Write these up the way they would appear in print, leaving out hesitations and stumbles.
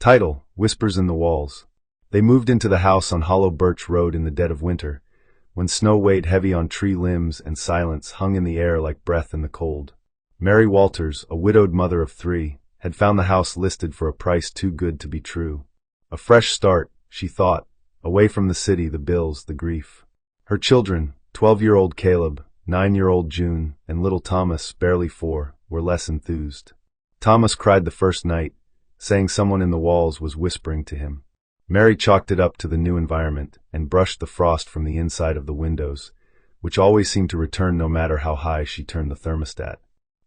Title: Whispers in the Walls. They moved into the house on Hollow Birch Road in the dead of winter, when snow weighed heavy on tree limbs and silence hung in the air like breath in the cold. Mary Walters, a widowed mother of 3, had found the house listed for a price too good to be true. A fresh start, she thought, away from the city, the bills, the grief. Her children, 12-year-old Caleb, 9-year-old June, and little Thomas, barely 4, were less enthused. Thomas cried the first night, saying someone in the walls was whispering to him. Mary chalked it up to the new environment and brushed the frost from the inside of the windows, which always seemed to return no matter how high she turned the thermostat.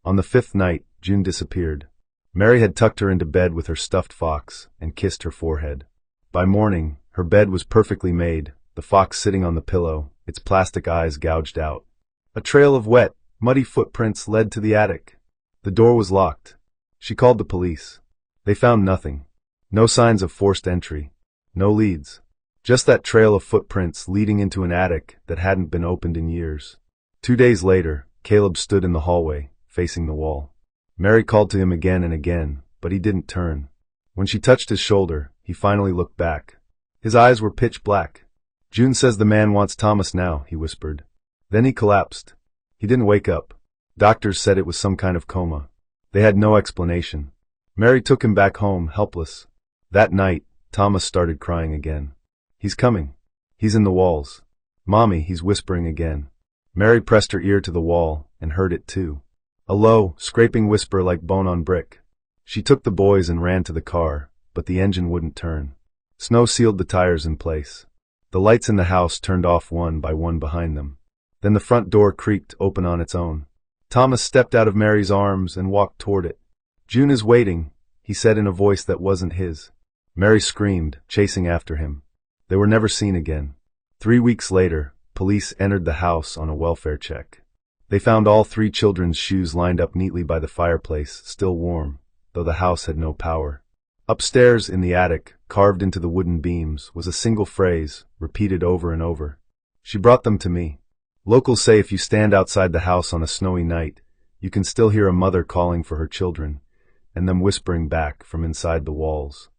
On the 5th night, June disappeared. Mary had tucked her into bed with her stuffed fox and kissed her forehead. By morning, her bed was perfectly made, the fox sitting on the pillow, its plastic eyes gouged out. A trail of wet, muddy footprints led to the attic. The door was locked. She called the police. They found nothing. No signs of forced entry. No leads. Just that trail of footprints leading into an attic that hadn't been opened in years. 2 days later, Caleb stood in the hallway, facing the wall. Mary called to him again and again, but he didn't turn. When she touched his shoulder, he finally looked back. His eyes were pitch black. "June says the man wants Thomas now," he whispered. Then he collapsed. He didn't wake up. Doctors said it was some kind of coma. They had no explanation. Mary took him back home, helpless. That night, Thomas started crying again. "He's coming. He's in the walls. Mommy," he's whispering again. Mary pressed her ear to the wall and heard it too. A low, scraping whisper like bone on brick. She took the boys and ran to the car, but the engine wouldn't turn. Snow sealed the tires in place. The lights in the house turned off one by one behind them. Then the front door creaked open on its own. Thomas stepped out of Mary's arms and walked toward it. "June is waiting," he said in a voice that wasn't his. Mary screamed, chasing after him. They were never seen again. 3 weeks later, police entered the house on a welfare check. They found all 3 children's shoes lined up neatly by the fireplace, still warm, though the house had no power. Upstairs in the attic, carved into the wooden beams, was a single phrase, repeated over and over. "She brought them to me." Locals say if you stand outside the house on a snowy night, you can still hear a mother calling for her children, and them whispering back from inside the walls.